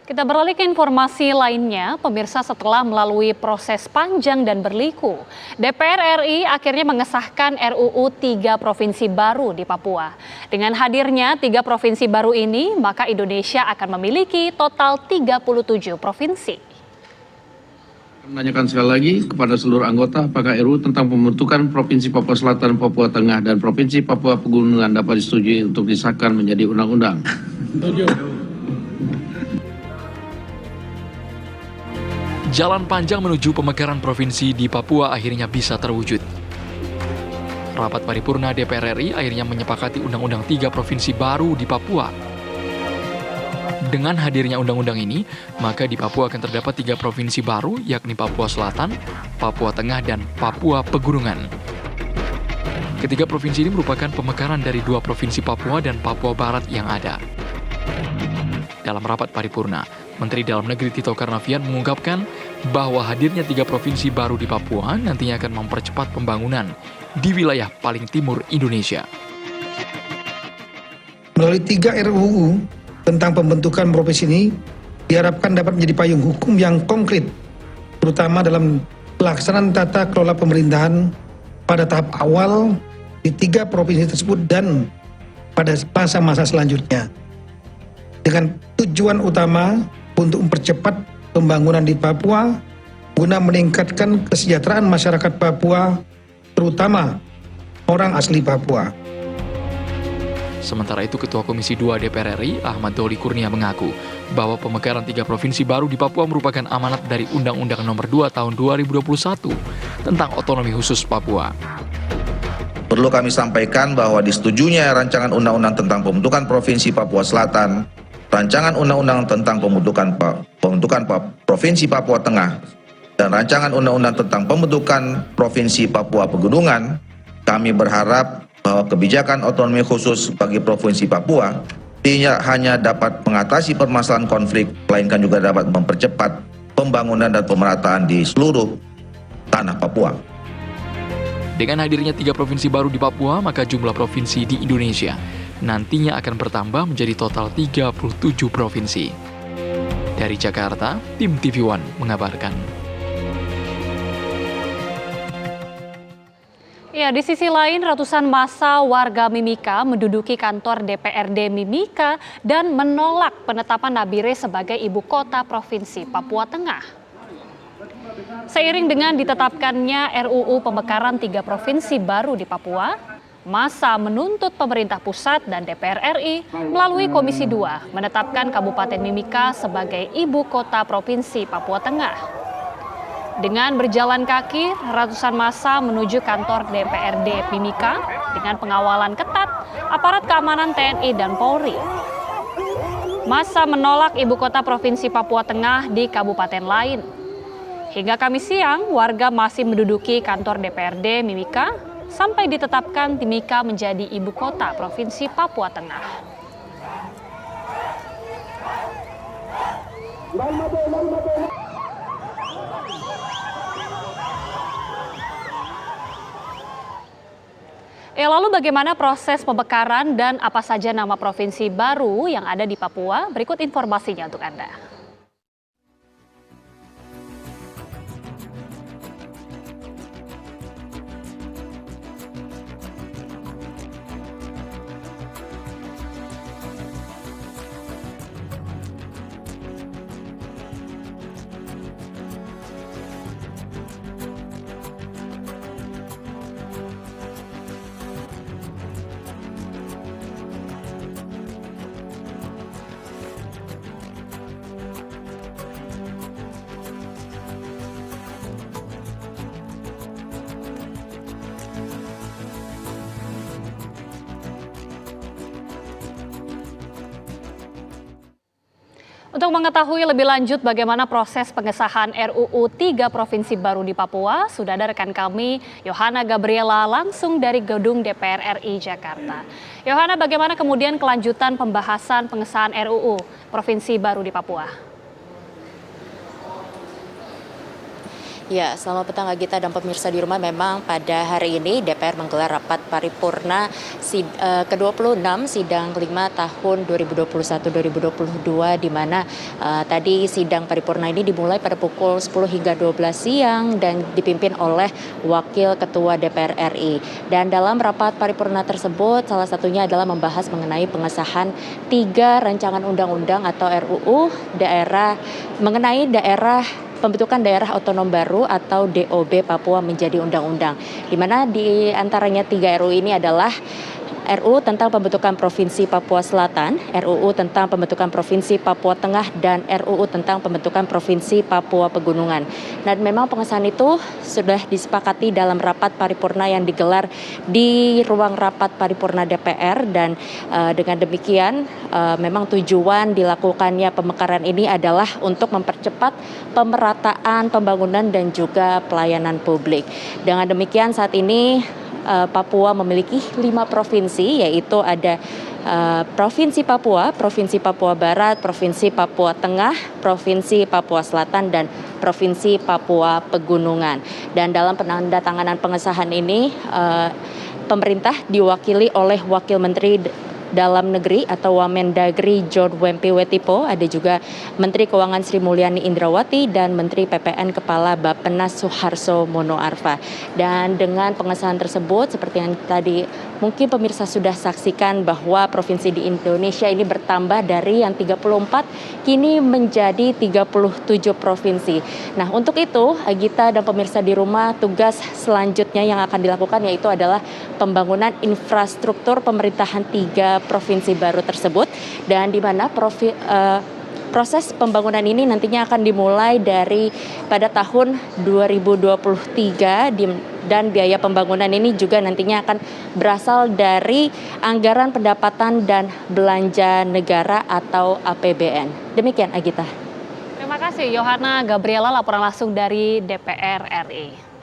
Kita beralih ke informasi lainnya, pemirsa setelah melalui proses panjang dan berliku, DPR RI akhirnya mengesahkan RUU 3 provinsi baru di Papua. Dengan hadirnya 3 provinsi baru ini, maka Indonesia akan memiliki total 37 provinsi. Menanyakan sekali lagi kepada seluruh anggota apakah RUU tentang pembentukan Provinsi Papua Selatan, Papua Tengah, dan Provinsi Papua Pegunungan dapat disetujui untuk disahkan menjadi undang-undang. Jalan panjang menuju pemekaran provinsi di Papua akhirnya bisa terwujud. Rapat paripurna DPR RI akhirnya menyepakati Undang-Undang 3 provinsi baru di Papua. Dengan hadirnya undang-undang ini, maka di Papua akan terdapat 3 provinsi baru, yakni Papua Selatan, Papua Tengah, dan Papua Pegunungan. Ketiga provinsi ini merupakan pemekaran dari 2 provinsi Papua dan Papua Barat yang ada. Dalam rapat paripurna, Menteri Dalam Negeri Tito Karnavian mengungkapkan bahwa hadirnya 3 provinsi baru di Papua nantinya akan mempercepat pembangunan di wilayah paling timur Indonesia. Melalui 3 RUU tentang pembentukan provinsi ini diharapkan dapat menjadi payung hukum yang konkret, terutama dalam pelaksanaan tata kelola pemerintahan pada tahap awal di 3 provinsi tersebut dan pada masa-masa selanjutnya. Dengan tujuan utama untuk mempercepat pembangunan di Papua guna meningkatkan kesejahteraan masyarakat Papua, terutama orang asli Papua. Sementara itu, Ketua Komisi 2 DPR RI, Ahmad Doli Kurnia mengaku bahwa pemekaran 3 provinsi baru di Papua merupakan amanat dari Undang-Undang Nomor 2 Tahun 2021 tentang otonomi khusus Papua. Perlu kami sampaikan bahwa disetujuinya rancangan undang-undang tentang pembentukan Provinsi Papua Selatan, rancangan undang-undang tentang pembentukan Provinsi Papua Tengah, dan rancangan undang-undang tentang pembentukan Provinsi Papua Pegunungan, kami berharap bahwa kebijakan otonomi khusus bagi Provinsi Papua tidak hanya dapat mengatasi permasalahan konflik, melainkan juga dapat mempercepat pembangunan dan pemerataan di seluruh tanah Papua. Dengan hadirnya 3 provinsi baru di Papua, maka jumlah provinsi di Indonesia nantinya akan bertambah menjadi total 37 provinsi. Dari Jakarta, tim TV One mengabarkan. Ya, di sisi lain ratusan massa warga Mimika menduduki kantor DPRD Mimika dan menolak penetapan Nabire sebagai ibu kota Provinsi Papua Tengah. Seiring dengan ditetapkannya RUU pemekaran 3 provinsi baru di Papua, massa menuntut pemerintah pusat dan DPR RI melalui Komisi 2 menetapkan Kabupaten Mimika sebagai ibu kota Provinsi Papua Tengah. Dengan berjalan kaki, ratusan massa menuju kantor DPRD Mimika dengan pengawalan ketat aparat keamanan TNI dan Polri. Massa menolak ibu kota Provinsi Papua Tengah di kabupaten lain. Hingga Kamis siang, warga masih menduduki kantor DPRD Mimika sampai ditetapkan Timika menjadi ibu kota Provinsi Papua Tengah. Lalu bagaimana proses pemekaran dan apa saja nama provinsi baru yang ada di Papua? Berikut informasinya untuk Anda. Untuk mengetahui lebih lanjut bagaimana proses pengesahan RUU 3 Provinsi baru di Papua, sudah ada rekan kami Yohana Gabriela langsung dari Gedung DPR RI Jakarta. Yohana, bagaimana kemudian kelanjutan pembahasan pengesahan RUU Provinsi baru di Papua? Ya, selamat petang Agita dan pemirsa di rumah. Memang pada hari ini DPR menggelar rapat paripurna ke-26 sidang kelima tahun 2021-2022 di mana tadi sidang paripurna ini dimulai pada pukul 10 hingga 12 siang dan dipimpin oleh Wakil Ketua DPR RI. Dan dalam rapat paripurna tersebut salah satunya adalah membahas mengenai pengesahan 3 rancangan undang-undang atau RUU mengenai pembentukan daerah otonom baru atau DOB Papua menjadi undang-undang. Di mana di antaranya 3 RUU ini adalah RUU tentang pembentukan Provinsi Papua Selatan, RUU tentang pembentukan Provinsi Papua Tengah, dan RUU tentang pembentukan Provinsi Papua Pegunungan. Dan memang pengesahan itu sudah disepakati dalam rapat paripurna yang digelar di ruang rapat paripurna DPR dan dengan demikian memang tujuan dilakukannya pemekaran ini adalah untuk mempercepat pemerataan pembangunan dan juga pelayanan publik. Dengan demikian saat ini Papua memiliki 5 provinsi, yaitu ada Provinsi Papua, Provinsi Papua Barat, Provinsi Papua Tengah, Provinsi Papua Selatan, dan Provinsi Papua Pegunungan. Dan dalam penandatanganan pengesahan ini, pemerintah diwakili oleh Wakil Menteri Dalam Negeri atau Wamendagri John Wempi Wetipo, ada juga Menteri Keuangan Sri Mulyani Indrawati dan Menteri PPN Kepala Bappenas Suharso Mono Arfa. Dan dengan pengesahan tersebut seperti yang tadi mungkin pemirsa sudah saksikan bahwa provinsi di Indonesia ini bertambah dari yang 34 kini menjadi 37 provinsi. Nah, untuk itu Agita dan pemirsa di rumah, tugas selanjutnya yang akan dilakukan yaitu adalah pembangunan infrastruktur pemerintahan 3 provinsi baru tersebut, dan di mana proses pembangunan ini nantinya akan dimulai dari pada tahun 2023 dan biaya pembangunan ini juga nantinya akan berasal dari anggaran pendapatan dan belanja negara atau APBN. Demikian Agita. Terima kasih Yohana Gabriela, laporan langsung dari DPR RI.